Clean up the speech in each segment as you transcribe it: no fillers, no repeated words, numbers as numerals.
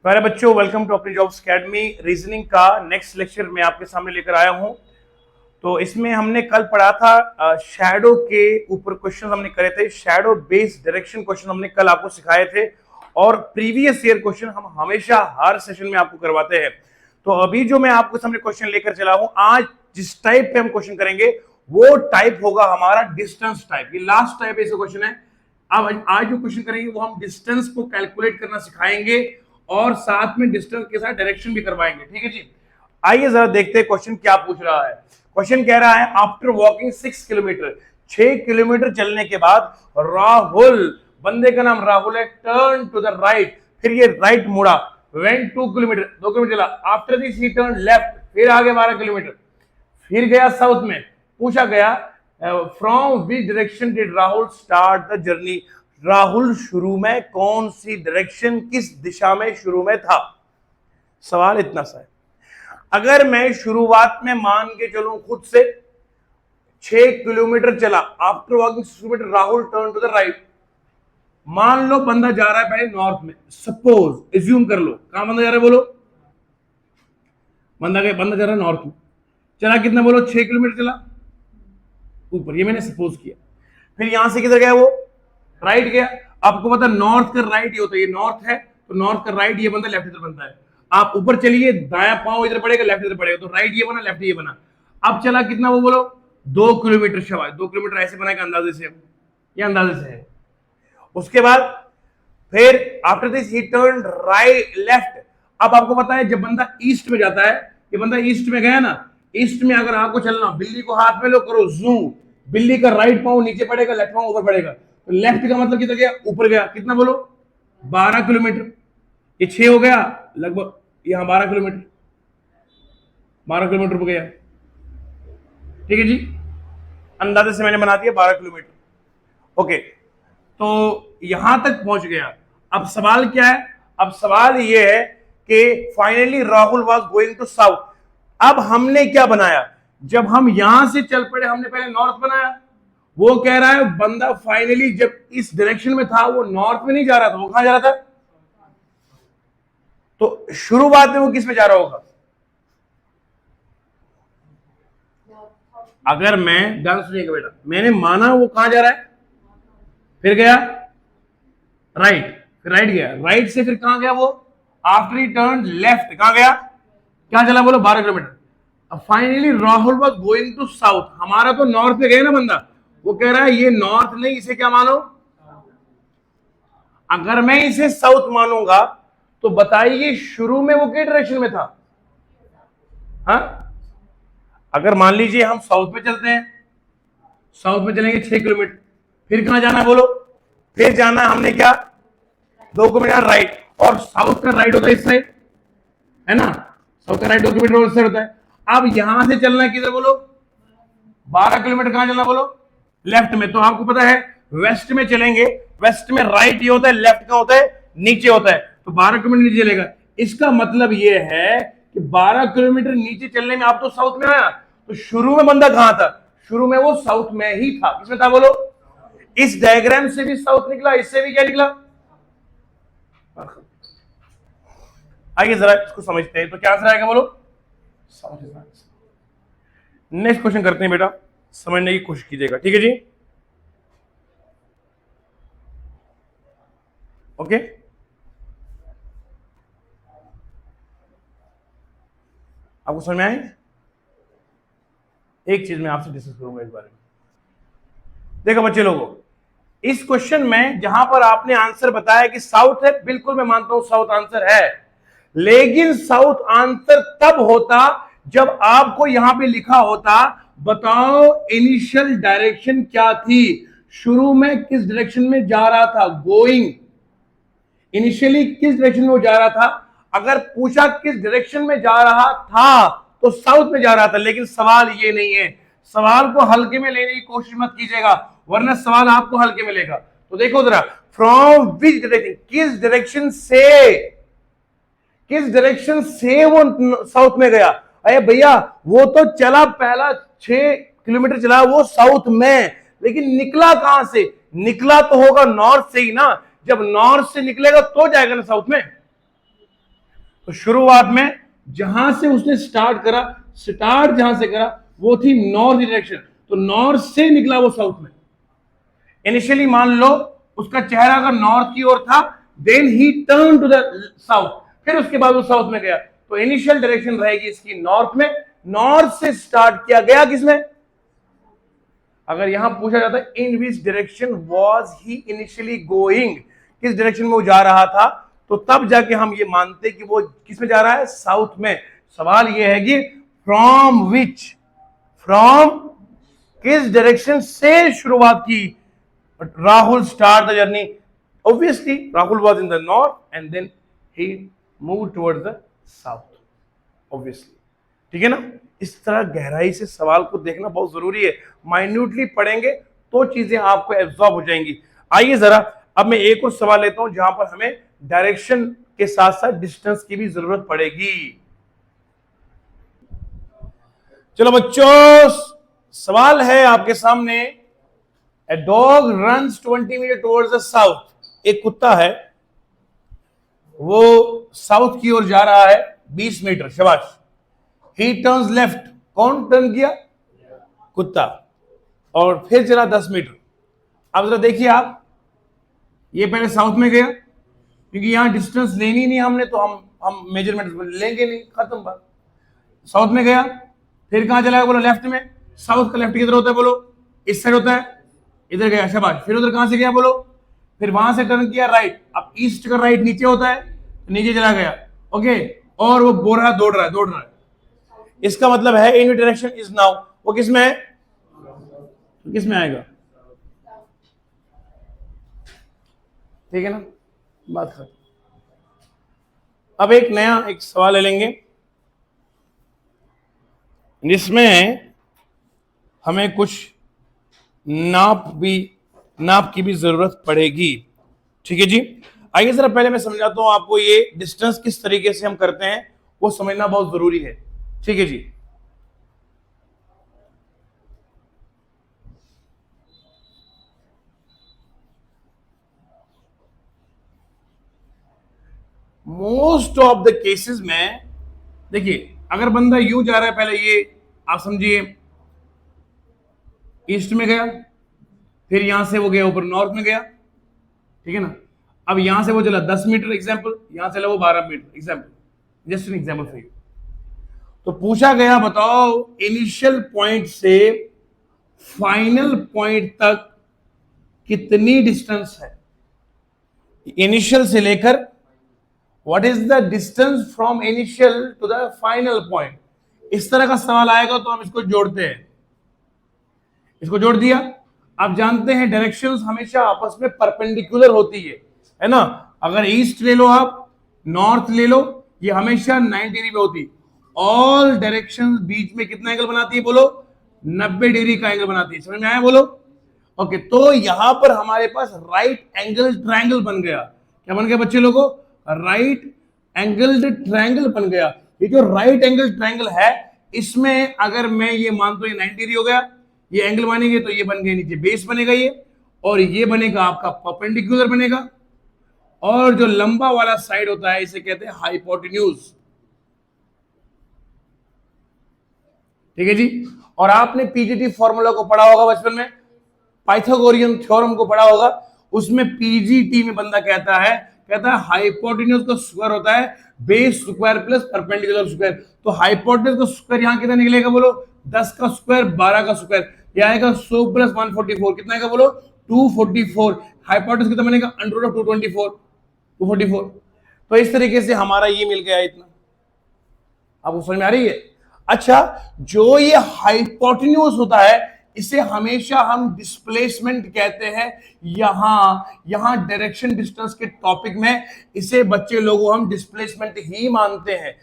प्यारे बच्चों, welcome to अपनी जॉब्स अकेडमी। रीजनिंग का नेक्स्ट लेक्चर मैं आपके सामने लेकर आया हूं। तो इसमें हमने कल पढ़ा था शैडो के ऊपर क्वेश्चन हमने करे थे। शैडो बेस्ड डायरेक्शन क्वेश्चन हमने कल आपको सिखाए थे और प्रीवियस ईयर क्वेश्चन हम हमेशा हर सेशन में आपको करवाते हैं। तो अभी जो मैं आपको सामने क्वेश्चन लेकर चला हूं, आज जिस टाइप पे हम क्वेश्चन करेंगे वो टाइप होगा हमारा डिस्टेंस टाइप। ये लास्ट टाइप ऐसा क्वेश्चन है। अब आज जो क्वेश्चन करेंगे वो हम डिस्टेंस को कैलकुलेट करना सिखाएंगे और साथ में डिस्टेंस के साथ डायरेक्शन भी करवाएंगे। ठीक है जी, आइए जरा देखते हैं क्वेश्चन क्या पूछ रहा है। क्वेश्चन कह रहा है आफ्टर वॉकिंग 6 किलोमीटर, 6 किलोमीटर चलने के बाद राहुल, बंदे का नाम राहुल है, टर्न टू द राइट, फिर ये राइट मुड़ा, वेंट 2 किलोमीटर, 2 किलोमीटर चला। After this he turn left, फिर आगे 12 किलोमीटर, फिर गया साउथ में। पूछा गया from which direction did Rahul start the journey. Rahul शुरू में कौन सी डायरेक्शन, किस दिशा में शुरू में था। सवाल इतना सा है। अगर मैं शुरुआत में मान के चलूं खुद से 6 किलोमीटर चला, after walking 6 kilometre Rahul turn to the right. मान लो बंदा जा रहा है पहले नॉर्थ में, सपोज एज्यूम कर लो। कहां बंदा जा रहा है बोलो? बंदा जा रहा है नॉर्थ में। चला कितना बोलो? 6 किलोमीटर चला ऊपर, ये मैंने सपोज किया। फिर यहां से किधर गया वो? राइट गया। आपको पता नॉर्थ का राइट ये होता है, ये नॉर्थ है तो नॉर्थ का राइट ये बनता है, लेफ्ट इधर बनता है। आप ऊपर चलिए, दायां पांव इधर पड़ेगा, लेफ्ट इधर पड़ेगा, तो राइट ये बना, लेफ्ट ये बना। अब चला कितना वो बोलो? 2 किलोमीटर। शाबाश, 2 किलोमीटर ऐसे बनाएगा अंदाजे से, ये अंदाजे से है। उसके बाद फिर after this he turn right left. अब आपको पता है जब बंदा ईस्ट में जाता है, ये बंदा ईस्ट में गया ना, ईस्ट में अगर आपको चलना, बिल्ली को हाथ में लो, करो जूम, बिल्ली का राइट पांव नीचे पड़ेगा, लेफ्ट पांव ऊपर पड़ेगा। तो लेफ्ट का मतलब कितना गया? ऊपर गया। कितना बोलो? 12 किलोमीटर। ये 6 हो गया लगभग, यहां 12 किलोमीटर, 12 किलोमीटर हो गया। ठीक है जी, अंदाजे से मैंने बना दिया 12 किलोमीटर। ओके, तो यहां तक पहुंच गया। अब सवाल क्या है? अब सवाल यह है कि finally Rahul was going to south. अब हमने क्या बनाया? जब हम यहां से चल पड़े, हमने पहले नॉर्थ बनाया। वो कह रहा है बंदा फाइनली जब इस डायरेक्शन में था वो नॉर्थ में नहीं जा रहा था, वो कहां जा रहा था? तो शुरुआत में वो किस में जा रहा होगा? अगर मैं ध्यान सुनिएगा बेटा, मैंने माना वो कहां जा रहा है, फिर गया राइट, फिर राइट गया, राइट से फिर कहां गया वो? आफ्टर ही टर्न लेफ्ट, कहां गया? क्या चला बोलो? 12 किलोमीटर। अब finally Rahul was going to south. हमारा तो नॉर्थ में गया ना बंदा, वो कह रहा है ये नॉर्थ नहीं, इसे क्या मानो? अगर मैं इसे साउथ मानूंगा तो बताइए शुरू में वो किस डायरेक्शन में था? हाँ, अगर मान लीजिए हम साउथ में चलते हैं, साउथ में चलेंगे 6 किलोमीटर, फिर कहां जाना है बोलो? फिर जाना है हमने क्या? 2 किलोमीटर राइट, और साउथ का राइट होता है इस साइड, है ना? साउथ का राइट 2 किलोमीटर उस साइड होता है। अब यहां से चलना है किधर बोलो? 12 किलोमीटर कहां चलना बोलो? लेफ्ट में। तो आपको पता है वेस्ट में चलेंगे, वेस्ट में राइट ये होता है, लेफ्ट का होता है नीचे होता है, तो 12 किलोमीटर नीचे चलेगा। इसका मतलब ये है कि 12 किलोमीटर नीचे चलने में आप तो साउथ में आया, तो शुरू में बंदा कहां था? शुरू में वो साउथ में ही था। किसमें था बोलो? इस डायग्राम से भी साउथ निकला, इससे भी क्या निकला? आइए जरा इसको समझते हैं। तो क्या आंसर आएगा बोलो? South is answer. Next question करते हैं बेटा, समझने की कोशिश कीजिएगा। ठीक है जी, ओके। आपको समझ में आए? एक चीज मैं आपसे डिस्कस करूंगा इस बारे में। देखो बच्चे लोगों, इस क्वेश्चन में जहां पर आपने आंसर बताया कि साउथ है, बिल्कुल मैं मानता हूं साउथ आंसर है, लेकिन साउथ आंसर तब होता जब आपको यहां पे लिखा होता बताओ इनिशियल डायरेक्शन क्या थी, शुरू में किस डायरेक्शन में जा रहा था, गोइंग, इनिशियली किस डायरेक्शन में वो जा रहा था। अगर पूछा किस डायरेक्शन में जा रहा था तो साउथ में जा रहा था, लेकिन सवाल ये नहीं है। सवाल को हल्के में लेने की कोशिश मत कीजिएगा, वरना सवाल आपको हल्के में लेगा। तो देखो जरा, फ्रॉम विच डायरेक्शन, किस डायरेक्शन से, किस डायरेक्शन से वो साउथ में गया। अरे भैया वो तो चला पहला 6 किलोमीटर चला वो साउथ में, लेकिन निकला कहां से? निकला तो होगा नॉर्थ से ही ना। जब नॉर्थ से निकलेगा तो जाएगा ना साउथ में। तो शुरुआत में जहां से उसने स्टार्ट जहां से करा वो थी नॉर्थ डायरेक्शन, तो नॉर्थ से निकला वो साउथ में। इनिशियली मान लो उसका चेहरा अगर नॉर्थ की ओर था, then he turn to the south, फिर उसके बाद वो साउथ में गया, तो इनिशियल डायरेक्शन रहेगी इसकी नॉर्थ में। नॉर्थ से स्टार्ट किया गया किसमें? अगर यहां पूछा जाता है in which direction was he initially going, किस डायरेक्शन में वो जा रहा था, तो तब जाके हम ये मानते कि वो किस में जा रहा है? साउथ में। सवाल ये है कि फ्रॉम किस डायरेक्शन से शुरुआत की Rahul start the journey? Obviously Rahul was in the north and then he move towards the south, obviously. ठीक है ना? इस तरह गहराई से सवाल को देखना बहुत जरूरी है। माइन्यूटली पढ़ेंगे तो चीजें आपको एब्जॉर्ब हो जाएंगी। आइए जरा अब मैं एक और सवाल लेता हूं जहां पर हमें डायरेक्शन के साथ साथ डिस्टेंस की भी जरूरत पड़ेगी। चलो बच्चों, सवाल है आपके सामने। A dog runs 20 metre towards the south. एक कुत्ता है, वो साउथ की ओर जा रहा है 20 मीटर, शाबाश। ही टर्न्स लेफ्ट। कौन टर्न किया? कुत्ता। और फिर चला 10 मीटर। अब जरा देखिए आप, ये पहले साउथ में गया, क्योंकि यहां डिस्टेंस लेनी नहीं हमने, तो हम मेजरमेंट लेंगे नहीं, खत्म बात। साउथ में गया, फिर कहां चला गया? बोलो लेफ्ट में। साउथ का लेफ्ट किधर होता है? बोलो इस साइड होता है, इधर गया, शाबाश। फिर उधर कहां से गया? बोलो, फिर वहां से टर्न किया राइट। अब ईस्ट का राइट नीचे होता है, तो नीचे चला गया, ओके। और वो बोल रहा है, दौड़ रहा है। इसका मतलब है इन डायरेक्शन इज नाउ, वो किस में है? किस में आएगा? ठीक है ना, बात खत्म। अब एक नया सवाल ले लेंगे जिसमें हमें कुछ नाप की भी जरूरत पड़ेगी। ठीक है जी। आइए जरा पहले मैं समझाता हूं आपको, ये डिस्टेंस किस तरीके से हम करते हैं वो समझना बहुत जरूरी है। ठीक है जी। मोस्ट ऑफ द केसेस में देखिए, अगर बंदा यू जा रहा है, पहले ये आप समझिए ईस्ट में गया, फिर यहां से वो गया ऊपर नॉर्थ में गया, ठीक है ना। अब यहां से वो चला 10 मीटर एग्जाम्पल, यहां चला वो 12 metre example, just an example for you. तो पूछा गया बताओ इनिशियल पॉइंट से फाइनल पॉइंट तक कितनी डिस्टेंस है? इनिशियल से लेकर what is the distance from initial to the final point. इस तरह का सवाल आएगा तो हम इसको जोड़ते हैं, इसको जोड़ दिया। आप जानते हैं डायरेक्शंस हमेशा आपस में परपेंडिकुलर होती है ना। अगर ईस्ट ले लो, आप नॉर्थ ले लो, ये हमेशा 90 डिग्री में होती। ऑल डायरेक्शंस बीच में कितना एंगल बनाती है? बोलो 90 डिग्री का एंगल बनाती है। समझ में आया? बोलो ओके। तो यहां पर हमारे पास राइट एंगल ट्रायंगल बन गया। क्या बन गया बच्चे लोगों? राइट एंगल्ड ट्रायंगल बन गया। ये जो राइट एंगल ट्रायंगल है, इसमें अगर मैं ये मानता हूं ये 90 डिग्री हो गया, ये एंगल बनेंगे तो ये बन गए नीचे बेस बनेगा ये, और ये बनेगा आपका परपेंडिकुलर बनेगा, और जो लंबा वाला साइड होता है इसे कहते हैं हाइपोटेन्यूज। ठीक है जी। और आपने पीजीटी फॉर्मूला को पढ़ा होगा बचपन में, पाइथागोरियन थ्योरम को पढ़ा होगा। उसमें पीजीटी में बंदा कहता है हाइपोटेन्यूज का स्क्वायर होता है base square plus perpendicular square. तो हाइपोटेन्यूज का स्क्वायर यहां कितना निकलेगा? बोलो 10 का स्क्वायर 12 का स्क्वायर, ये आएगा 100 प्लस 144, कितना आएगा? बोलो 244। हाइपोटेन्यूज कितना बनेगा? Under root of 244। तो इस तरीके से हमारा ये मिल गया इतना। आपको समझ में आ रही है? अच्छा, जो ये हाइपोटेन्यूज होता है इसे हमेशा हम डिस्प्लेसमेंट कहते हैं। यहां डायरेक्शन डिस्टेंस के टॉपिक में इसे बच्चे लोगों हम डिस्प्लेसमेंट ही मानते हैं।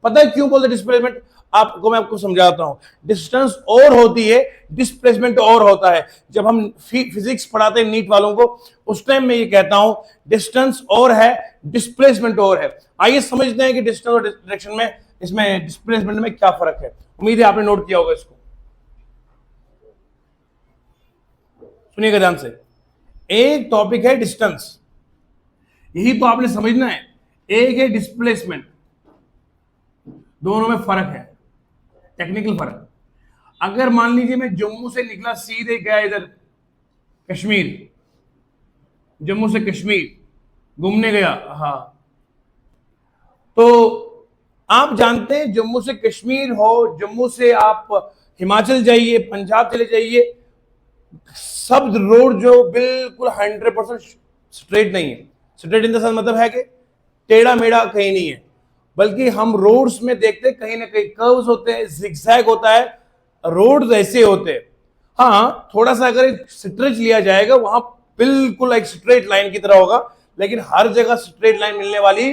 पता है क्यों बोलते डिस्प्लेसमेंट? मैं आपको समझाता हूं। डिस्टेंस और होती है, डिस्प्लेसमेंट और होता है। जब हम फिजिक्स पढ़ाते हैं नीट वालों को, उस टाइम में ये कहता हूं डिस्टेंस और है, डिस्प्लेसमेंट और है। आइए समझते हैं कि डिस्टेंस और डायरेक्शन में, इसमें डिस्प्लेसमेंट में क्या फर्क है। उम्मीद है आपने नोट किया होगा इसको। सुनिएगा ध्यान से। एक टॉपिक है डिस्टेंस, यही तो आपने समझना है। एक है डिस्प्लेसमेंट, दोनों में फर्क है, टेक्निकल फर्क। अगर मान लीजिए मैं जम्मू से निकला सीधे गया इधर कश्मीर, जम्मू से कश्मीर घूमने गया, हाँ, तो आप जानते हैं जम्मू से कश्मीर हो, जम्मू से आप हिमाचल जाइए, पंजाब चले जाइए, सब रोड जो बिल्कुल 100% स्ट्रेट नहीं है। स्ट्रेट इन द सेंस मतलब है कि टेढ़ा मेढ़ा कहीं नहीं है, बल्कि हम रोड्स में देखते हैं कहीं ना कहीं कर्व्स होते हैं, जिगजैग होता है, रोड्स ऐसे होते हैं। हाँ, थोड़ा सा अगर स्ट्रेच लिया जाएगा वहां बिल्कुल एक स्ट्रेट लाइन की तरह होगा, लेकिन हर जगह स्ट्रेट लाइन मिलने वाली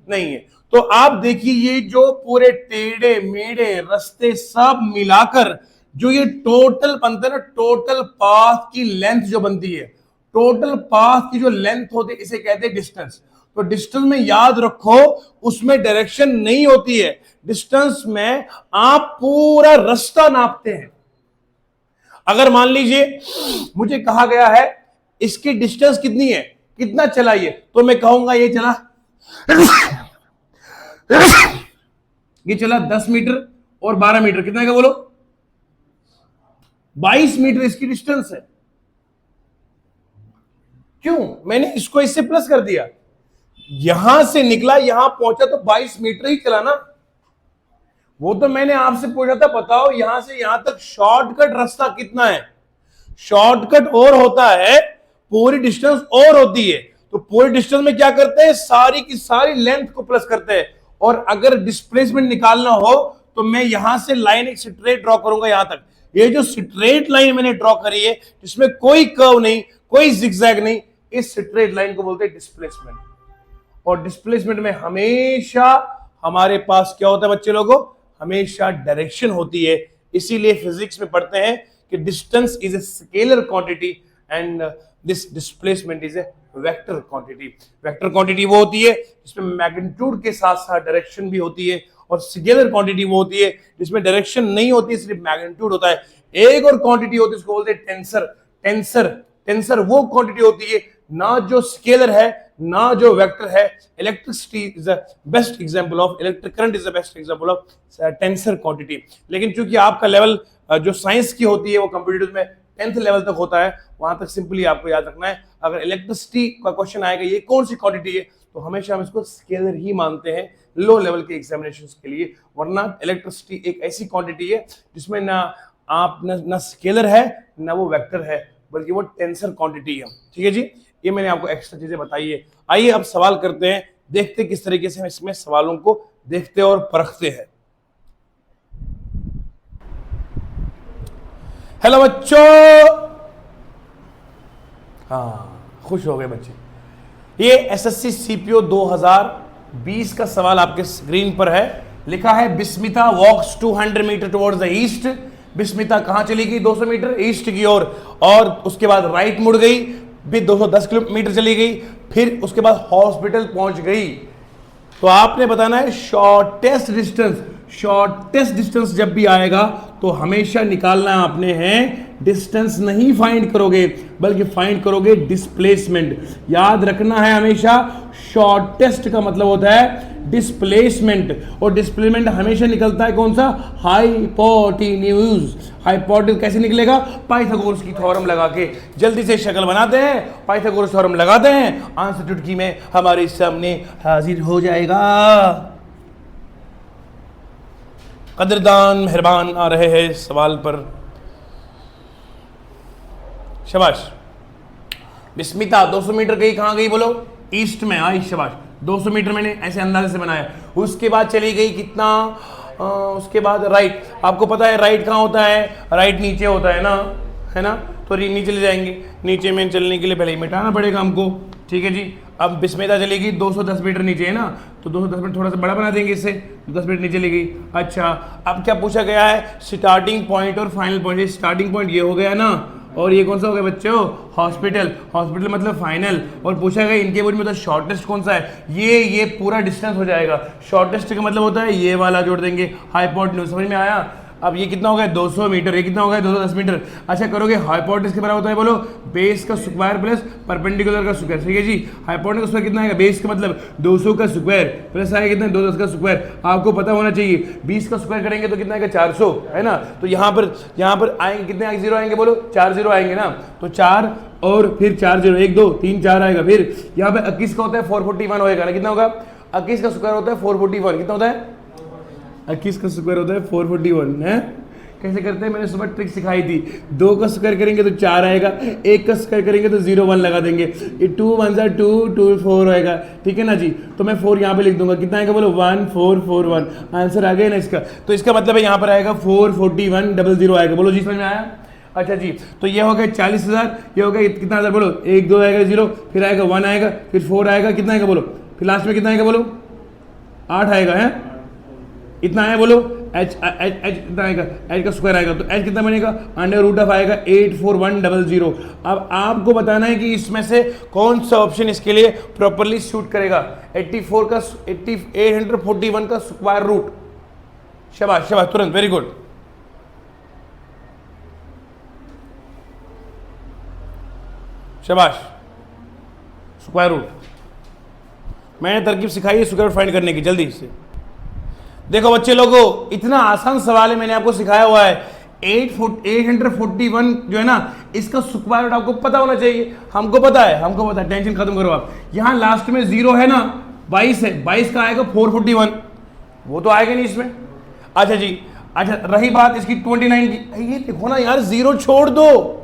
नहीं है। तो आप देखिए ये जो पूरे टेढ़े मेढ़े रास्ते सब मिलाकर जो ये टोटल बनता है ना, टोटल पाथ की लेंथ जो बनती है, टोटल पाथ की जो लेंथ होती है, इसे कहते हैं डिस्टेंस। तो डिस्टेंस में याद रखो उसमें डायरेक्शन नहीं होती है, डिस्टेंस में आप पूरा रास्ता नापते हैं। अगर मान लीजिए मुझे कहा गया है इसकी डिस्टेंस कितनी है, कितना चला ये, तो मैं कहूंगा ये चला ये चला 10 मीटर और 12 मीटर, कितना का बोलो, 22 मीटर इसकी डिस्टेंस है। क्यों? मैंने इसको इससे प्लस कर दिया, यहां से निकला यहां पहुंचा तो 22 मीटर ही चला ना। वो तो मैंने आपसे पूछा था बताओ यहां से यहां तक शॉर्टकट रास्ता कितना है। शॉर्टकट और होता है, पूरी डिस्टेंस और होती है। तो पूरी डिस्टेंस में क्या करते हैं, सारी की सारी लेंथ को प्लस करते हैं। और अगर डिस्प्लेसमेंट निकालना हो तो मैं यहां से लाइन एक स्ट्रेट ड्रॉ करूंगा यहां तक। ये जो स्ट्रेट लाइन मैंने ड्रॉ करी है जिसमें कोई कर्व नहीं, कोई जिगजैग नहीं, इस स्ट्रेट लाइन को बोलते हैं डिस्प्लेसमेंट। और डिस्प्लेसमेंट में हमेशा हमारे पास क्या होता है बच्चे लोगों, हमेशा डायरेक्शन होती है। इसीलिए फिजिक्स में पढ़ते हैं कि distance is a scalar quantity and this displacement is a vector quantity. Vector quantity वो होती है जिसमें मैग्नीट्यूड के साथ साथ डायरेक्शन भी होती है, और स्केलर क्वांटिटी वो होती है जिसमें डायरेक्शन नहीं होती, सिर्फ मैग्नीट्यूड होता है। एक और क्वांटिटी होती है उसको बोलते हैं टेंसर। टेंसर टेंसर वो क्वांटिटी होती है ना जो स्केलर है ना जो वेक्टर है। Electricity is the best example of, electric current is the best example of tensor quantity. लेकिन चूंकि आपका लेवल जो साइंस की होती है वो कंप्यूटर्स में 10th लेवल तक होता है, वहां तक सिंपली आपको याद रखना है। अगर इलेक्ट्रिसिटी का क्वेश्चन आएगा ये कौन सी क्वांटिटी है, तो हमेशा हम इसको स्केलर ही मानते हैं लो लेवल के एग्जामिनेशन के लिए। वरना इलेक्ट्रिसिटी एक ऐसी क्वांटिटी है जिसमें ना आप ना स्केलर है ना वो वेक्टर है, बल्कि वो टेंसर क्वांटिटी है। ठीक है जी, ये मैंने आपको एक्स्ट्रा चीजें बताई है। आइए अब सवाल करते हैं, देखते किस तरीके से हम इसमें सवालों को देखते और परखते हैं। हेलो बच्चों, हाँ खुश हो गए बच्चे। ये एसएससी सीपीओ 2020 का सवाल आपके स्क्रीन पर है। लिखा है Bismita walks 200 metre towards the east. Bismita कहां चली गई, 200 मीटर ईस्ट की ओर, और उसके बाद राइट मुड़ गई, भी 210 किलोमीटर चली गई, फिर उसके बाद हॉस्पिटल पहुंच गई। तो आपने बताना है शॉर्टेस्ट डिस्टेंस। शॉर्टेस्ट डिस्टेंस जब भी आएगा तो हमेशा निकालना आपने है, डिस्टेंस नहीं फाइंड करोगे बल्कि फाइंड करोगे डिस्प्लेसमेंट। याद रखना है हमेशा शॉर्टेस्ट का मतलब होता है डिस्प्लेसमेंट, और डिस्प्लेसमेंट हमेशा निकलता है कौन सा, हाइपोटेन्यूज। हाइपोटेन्यूज कैसे निकलेगा, पाइथागोरस की थ्योरम लगा के। जल्दी से शक्ल बनाते हैं, पाइथागोरस थ्योरम लगाते हैं, आंसर चुटकी में हमारे सामने हाजिर हो जाएगा। कदरदान मेहरबान आ रहे हैं सवाल पर, शाबाश। बिस्मिता 200 मीटर गई, कहां गई बोलो, ईस्ट में आई, शाबाश। 200 मीटर मैंने ऐसे अंदाजे से बनाया। उसके बाद चली गई कितना, उसके बाद राइट। आपको पता है राइट कहाँ होता है, राइट नीचे होता है ना, तो नीचे ले जाएंगे। नीचे में चलने के लिए पहले मिटाना पड़ेगा हमको। ठीक है जी, अब बिस्मिता चलेगी 210 मीटर नीचे है ना, तो 210 मीटर थोड़ा सा बड़ा बना देंगे इससे, 10 मीटर नीचे ले गई। अच्छा, अब क्या पूछा गया है, स्टार्टिंग पॉइंट और फाइनल पॉइंट। स्टार्टिंग पॉइंट ये हो गया ना, और ये कौन सा हो गया बच्चों, हॉस्पिटल। हॉस्पिटल मतलब फाइनल। और पूछा गया इनके बीच में तो शॉर्टेस्ट कौन सा है, ये पूरा डिस्टेंस हो जाएगा। शॉर्टेस्ट का मतलब होता है ये वाला जोड़ देंगे, हाइपोटेन्यूज। समझ में आया। अब ये कितना हो गया 200 मीटर, ये कितना हो गया 210 मीटर। अच्छा करोगे हाइपोटेनस के बराबर होता है बोलो बेस का स्क्वायर प्लस परपेंडिकुलर का स्क्वायर, ठीक है जी। हाइपोटेनस का स्क्वायर कितना आएगा, बेस का मतलब 200 का स्क्वायर प्लस आएगा कितना 210 का स्क्वायर। आपको पता होना चाहिए 20 का स्क्वायर करेंगे तो कितना आएगा 400, है ना। तो यहाँ पर आएंगे कितने आएंगे, जीरो आएंगे बोलो, 4 जीरो आएंगे ना, तो 4 और फिर 4 जीरो, 1 2 3 4 आएगा। फिर यहाँ पे 21 का होता है 441 होएगा ना, कितना होगा 21 का स्क्वायर होता है 441, कितना होता है 21 का स्क्वायर होता है 441 है। कैसे करते हैं, मैंने सुबह ट्रिक सिखाई थी। 2 का स्क्वायर करेंगे तो 4 आएगा, 1 का स्क्वायर करेंगे तो 0 1 लगा देंगे, ये 2 1 जा 2 2 4 आएगा, ठीक है ना जी। तो मैं 4 यहाँ पे लिख दूंगा, कितना आएगा बोलो 1 4 4 1, आंसर आ गया ना इसका। तो इसका मतलब है यहाँ पर आएगा 441 00 आएगा, बोलो जी समझ में आया। अच्छा जी, तो ये हो गया 40,000, ये हो गया कितना हज़ार बोलो, 1 2 आएगा 0, फिर आएगा 1 आएगा, फिर 4 आएगा, कितना आएगा बोलो, फिर लास्ट में कितना आएगा बोलो 8 आएगा, है इतना आया बोलो। एच कितना आएगा, एच का स्क्वायर आएगा तो एच कितना बनेगा अंडर रूट ऑफ आएगा 84100। अब आपको बताना है कि इसमें से कौन सा ऑप्शन इसके लिए प्रॉपर्ली सूट करेगा। 841 का स्क्वायर रूट, शाबाश शाबाश तुरंत, वेरी गुड। शाबाश, स्क्वायर रूट मैंने तरकीब सिखाई है स्क्वायर रूट फाइंड करने की, जल्दी से देखो बच्चे लोगों, इतना आसान सवाल है मैंने आपको सिखाया हुआ है। 841 जो है ना, इसका स्क्वायर रूट आपको पता होना चाहिए। हमको पता है, टेंशन खत्म करो आप। यहाँ लास्ट में 0 है ना, 22 है, 22 का आएगा 441, वो तो आएगा नहीं इसमें। अच्छा जी, अच्छा रही बात इसकी 29 की, ये देखो ना यार 0 छोड़ दो,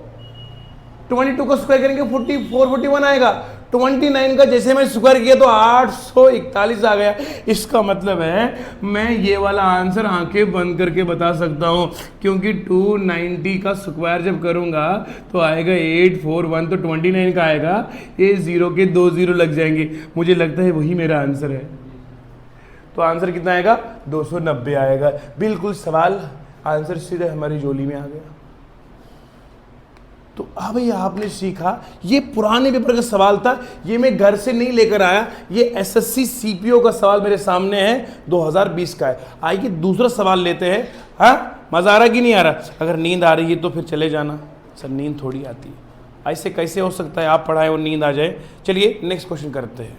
22 का स्क्वायर करेंगे 441 आएगा, 29 का जैसे मैं स्क्वायर किया तो 841 आ गया। इसका मतलब है मैं ये वाला आंसर आंखें बंद करके बता सकता हूं, क्योंकि 290 का स्क्वायर जब करूंगा तो आएगा 841, तो 29 का आएगा, ये 0 के 2 0 लग जाएंगे, मुझे लगता है वही मेरा आंसर है। तो आंसर कितना आएगा 290 आएगा। बिल्कुल सवाल आंसर सीधे हमारी झोली में आ गया। तो अब ये आपने सीखा, ये पुराने पेपर का सवाल था, ये मैं घर से नहीं लेकर आया, ये एसएससी सीपीओ का सवाल मेरे सामने है, 2020 का है। आइए दूसरा सवाल लेते हैं। हाँ मजा आ रहा कि नहीं आ रहा? अगर नींद आ रही है तो फिर चले जाना, सर नींद थोड़ी आती है, ऐसे कैसे हो सकता है आप पढ़ाएं और नींद आ जाए। चलिए नेक्स्ट क्वेश्चन करते हैं।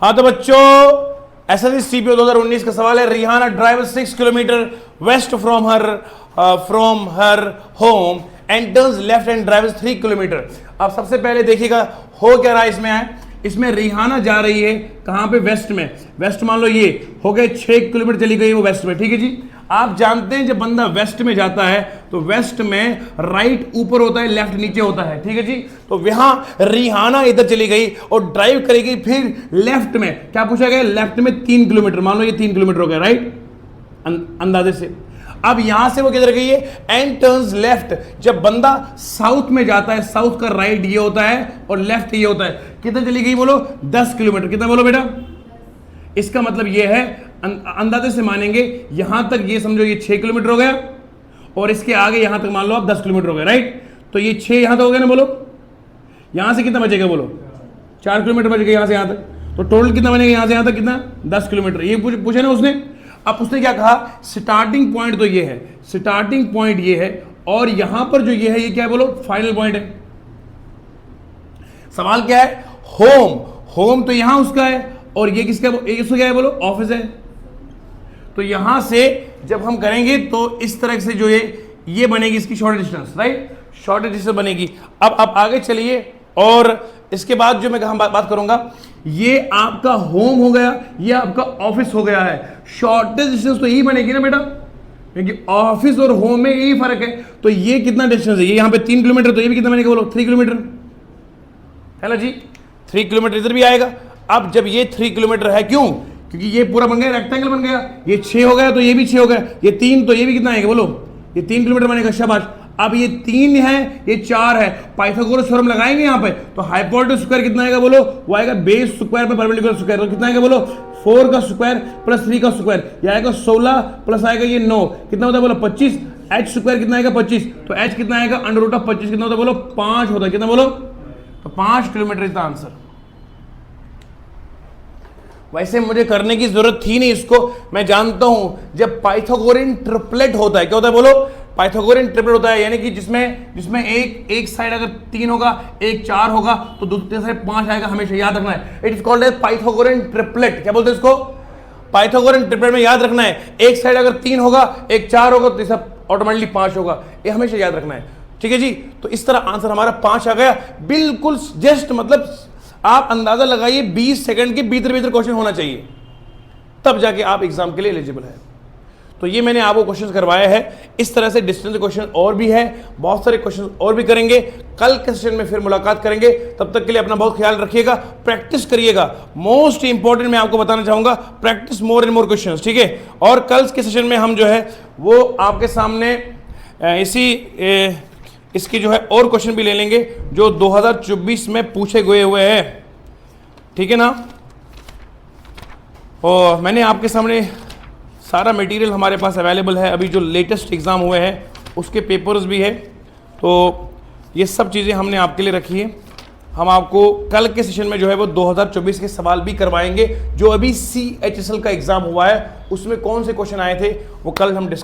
हाँ तो बच्चों, एसएससी सीपीओ 2019 का सवाल है, Rihana drive 6 kilometre west from her home and turns left and drive 3 kilometre. अब सबसे पहले देखिएगा हो क्या रहा है इसमें है, इसमें रिहाना जा रही है कहां पे, वेस्ट में। वेस्ट मान लो ये हो गए 6 किलोमीटर चली गई वो वेस्ट में, ठीक है जी। आप जानते हैं जब बंदा वेस्ट में जाता है तो वेस्ट में राइट ऊपर होता है, लेफ्ट नीचे होता है, ठीक है जी। तो यहां रिहाना इधर चली गई और ड्राइव करेगी, फिर लेफ्ट में क्या पूछा गया, लेफ्ट में 3 किलोमीटर, मान लो ये 3 किलोमीटर हो गया, राइट अंदाजे से। अब यहां से वो किधर गई है, एंड टर्न्स लेफ्ट। जब बंदा साउथ में जाता है, साउथ का राइट ये होता है और लेफ्ट ये होता है, कितना चली गई बोलो 10 किलोमीटर। कितना बोलो बेटा, इसका मतलब ये है अंदाजे से मानेंगे, यहां तक ये समझो ये 6 किलोमीटर हो गया और इसके आगे यहां तक मान लो आप 10 किलोमीटर हो गया, राइट। तो ये 6 यहां तक हो गया ना, बोलो यहां से कितना बचेगा, बोलो 4 किलोमीटर बचेगा यहां से यहां तक। तो टोटल कितना बनेगा यहां से यहां तक, कितना 10 किलोमीटर। ये पूछे ना उसने। अब उसने क्या कहा, स्टार्टिंग पॉइंट तो ये है, स्टार्टिंग पॉइंट ये है और यहां पर जो ये है ये क्या है बोलो, फाइनल पॉइंट है। सवाल क्या है, होम, होम तो यहां उसका है और ये किसका, इसको क्या है बोलो, ऑफिस है। तो यहां से जब हम करेंगे तो इस तरह से जो ये बनेगी इसकी short distance, right, short distance बनेगी। अब आप आगे चलिए और इसके बाद जो मैं बात करूंगा, ये आपका होम हो गया, ये आपका ऑफिस हो गया है। शॉर्टेस्ट डिस्टेंस तो यही बनेगी ना बेटा, क्योंकि ऑफिस और होम में यही फर्क है। तो ये कितना डिस्टेंस है, ये यहां पे 3 किलोमीटर, तो ये भी कितना बनेगा बोलो 3 किलोमीटर, है ना जी। 3 किलोमीटर इधर भी आएगा। अब जब ये 3 किलोमीटर है, क्यों, क्योंकि ये पूरा बन गया, रेक्टेंगल बन गया, ये 6 हो गया तो ये भी 6 हो गया, ये 3 तो ये भी कितना आएगा बोलो, ये 3 किलोमीटर बनेगा, शाबाश। अब ये 3 है, ये 4 है, पाइथागोरस थ्योरम लगाएंगे यहाँ पे, तो हाइपोटेनस स्क्वायर कितना आएगा बोलो, वो आएगा बेस स्क्वायर पे परपेंडिकुलर स्क्वायर, तो कितना आएगा बोलो 4 का स्क्वायर प्लस 3 का स्क्वायर, ये आएगा 16 प्लस आएगा ये 9, कितना होता है बोलो 25। एच स्क्वायर कितना आएगा 25, तो एच कितना आएगा अंडर रूट ऑफ 25, कितना होता है बोलो 5 होता है, कितना बोलो, तो 5 किलोमीटर इज द आंसर। वैसे मुझे करने की जरूरत थी नहीं इसको, मैं जानता हूं जब पाइथागोरियन ट्रिपलेट होता है, क्या होता है बोलो, पाइथागोरियन ट्रिपलेट होता है, यानी कि जिसमें एक साइड अगर 3 होगा, एक 4 होगा, तो दूसरी साइड 5 आएगा, हमेशा याद रखना है। It is called as Pythagorean triplet. क्या बोलते हैं इसको? पाइथागोरियन ट्रिपलेट में याद रखना है, एक साइड अगर 3 होगा, एक 4 होगा, तो सब ऑटोमेटिकली 5 होगा, ये हमेशा याद रखना है। ठीक है जी, तो इस तरह आंसर हमारा 5 आ गया, बिल्कुल जस्ट, मतलब आप अंदाजा लगाइए 20 सेकंड के भीतर भीतर क्वेश्चन होना चाहिए, तब जाके आप एग्जाम के लिए एलिजिबल है। तो ये मैंने आपको क्वेश्चन करवाया है। इस तरह से डिस्टेंस क्वेश्चन और भी है, बहुत सारे क्वेश्चन और भी करेंगे। कल के सेशन में फिर मुलाकात करेंगे, तब तक के लिए अपना बहुत ख्याल रखिएगा, प्रैक्टिस करिएगा। मोस्ट इंपॉर्टेंट मैं आपको बताना चाहूंगा, practice more and more questions, ठीक है। और कल के सेशन में हम जो है वो आपके सामने इसकी जो है और क्वेश्चन भी ले लेंगे जो 2024 में पूछे गए हुए हैं, ठीक है ना। और मैंने आपके सामने सारा मटेरियल हमारे पास अवेलेबल है, अभी जो लेटेस्ट एग्ज़ाम हुए हैं उसके पेपर्स भी है, तो ये सब चीज़ें हमने आपके लिए रखी है। हम आपको कल के सेशन में जो है वो 2024 के सवाल भी करवाएंगे, जो अभी CHSL का एग्ज़ाम हुआ है उसमें कौन से क्वेश्चन आए थे वो कल हम डिस्कस